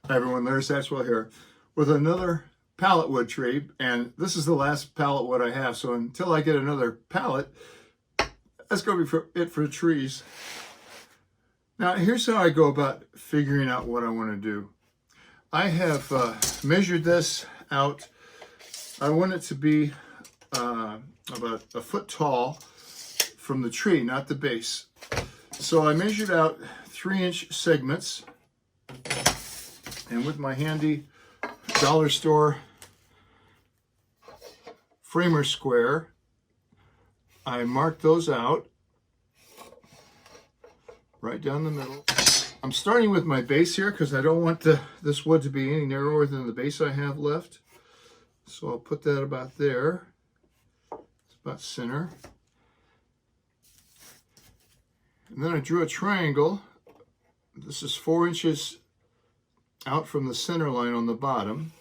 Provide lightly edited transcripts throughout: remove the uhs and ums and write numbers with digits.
Hi everyone, Larry Satchwell here with another pallet wood tree, and this is the last pallet wood I have, so until I get another pallet, that's going to be it for trees. Now here's how I go about figuring out what I want to do. I have measured this out. I want it to be about a foot tall from the tree, not the base. So I measured out 3-inch segments. And with my handy dollar store framer square, I marked those out right down the middle. I'm starting with my base here because I don't want this wood to be any narrower than the base I have left. So I'll put that about there. It's about center. And then I drew a triangle. This is 4 inches out from the center line on the bottom.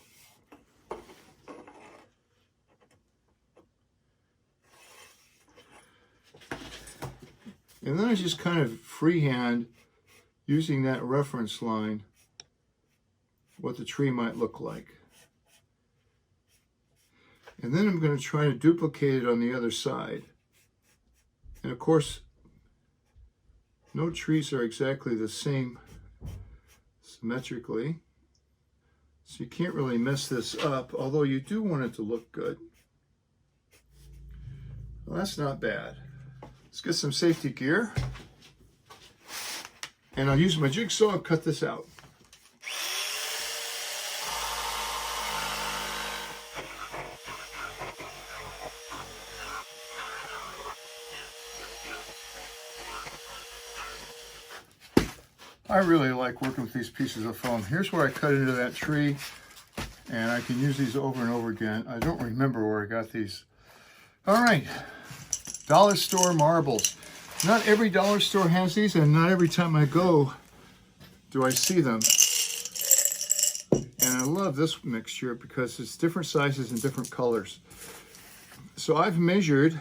And then I just kind of freehand, using that reference line, what the tree might look like. And then I'm going to try to duplicate it on the other side. And of course, no trees are exactly the same symmetrically, so you can't really mess this up, although you do want it to look good. Well, that's not bad. Let's get some safety gear, and I'll use my jigsaw and cut this out. I really like working with these pieces of foam. Here's where I cut into that tree, and I can use these over and over again. I don't remember where I got these. All right, dollar store marbles. Not every dollar store has these, and not every time I go do I see them. And I love this mixture because it's different sizes and different colors. So I've measured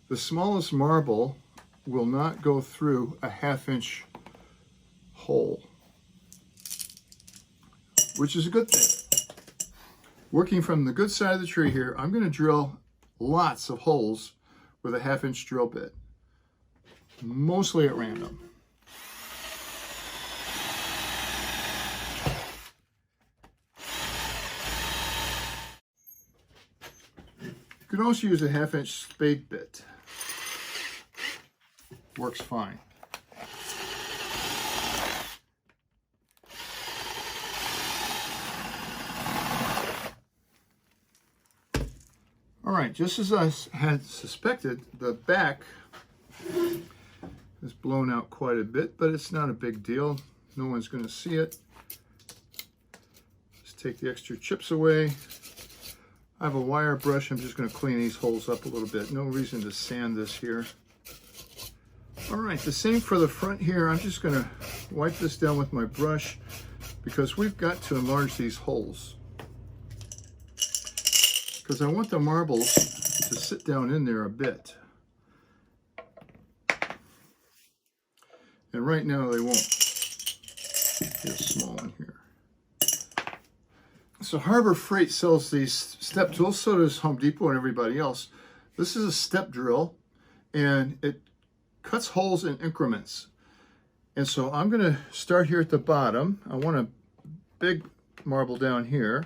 the smallest marble will not go through a 1/2 inch hole, which is a good thing. Working from the good side of the tree here, I'm going to drill lots of holes with a 1/2 inch drill bit, mostly at random. You can also use a 1/2 inch spade bit. Works fine. All right, just as I had suspected, the back is blown out quite a bit, but it's not a big deal. No one's going to see it. Just take the extra chips away. I have a wire brush. I'm just going to clean these holes up a little bit. No reason to sand this here. All right, the same for the front here. I'm just going to wipe this down with my brush because we've got to enlarge these holes, because I want the marbles to sit down in there a bit. And right now they won't. Get a small one here. So Harbor Freight sells these step tools, so does Home Depot and everybody else. This is a step drill, and it cuts holes in increments. And so I'm going to start here at the bottom. I want a big marble down here.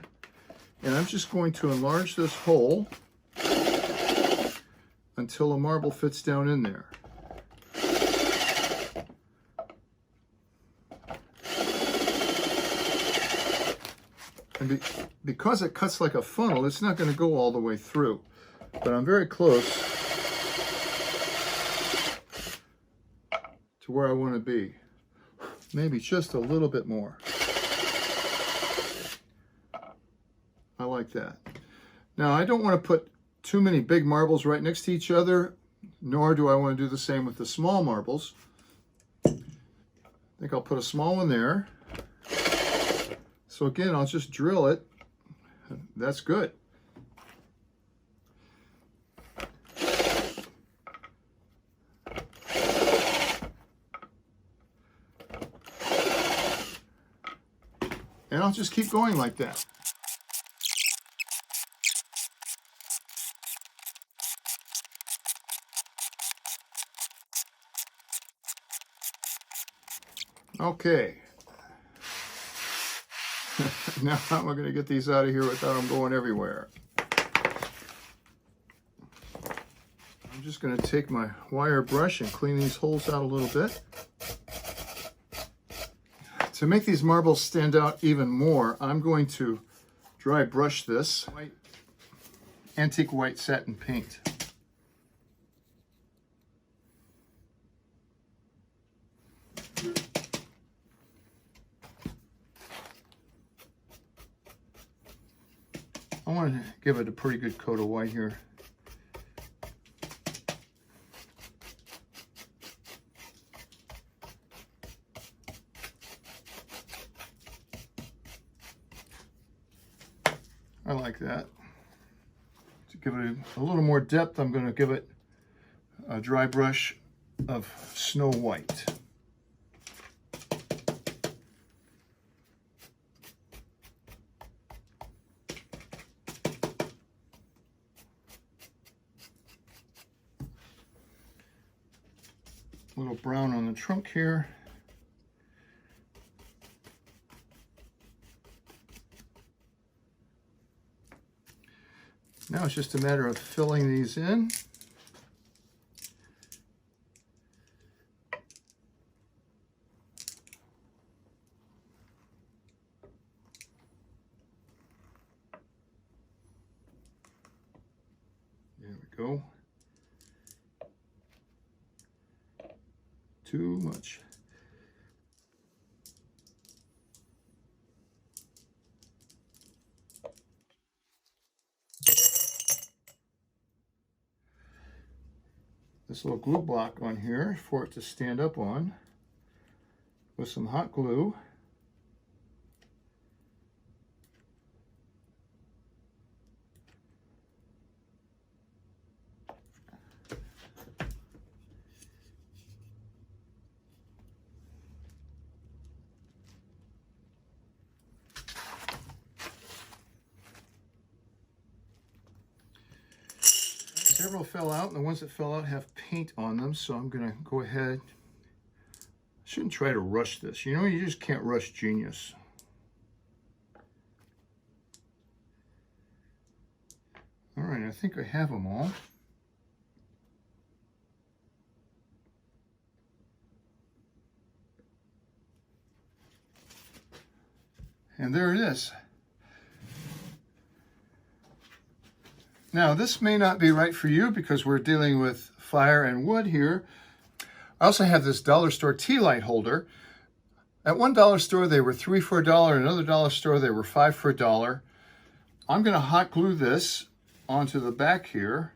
And I'm just going to enlarge this hole until a marble fits down in there. And because it cuts like a funnel, it's not going to go all the way through. But I'm very close to where I want to be. Maybe just a little bit more. I like that. Now, I don't want to put too many big marbles right next to each other, nor do I want to do the same with the small marbles. I think I'll put a small one there. So again, I'll just drill it. That's good. And I'll just keep going like that. Okay. Now how am I going to get these out of here without them going everywhere? I'm just going to take my wire brush and clean these holes out a little bit. To make these marbles stand out even more, I'm going to dry brush this white, antique white satin paint. I want to give it a pretty good coat of white here. I like that. To give it a little more depth, I'm going to give it a dry brush of Snow White. A little brown on the trunk here. Now it's just a matter of filling these in. There we go. Too much. This little glue block on here for it to stand up on with some hot glue. Several fell out, and the ones that fell out have paint on them, so I'm going to go ahead. Shouldn't try to rush this. You know, you just can't rush genius. All right, I think I have them all. And there it is. Now, this may not be right for you because we're dealing with fire and wood here. I also have this dollar store tea light holder. At one dollar store, they were 3 for $1. Another dollar store, they were 5 for $1. I'm going to hot glue this onto the back here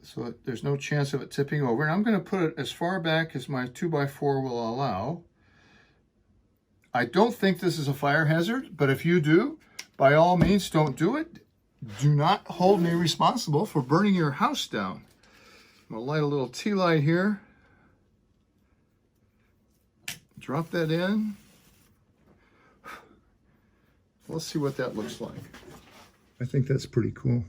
so that there's no chance of it tipping over. And I'm going to put it as far back as my 2x4 will allow. I don't think this is a fire hazard, but if you do, by all means, don't do it. Do not hold me responsible for burning your house down. I'm going to light a little tea light here. Drop that in. Let's see what that looks like. I think that's pretty cool.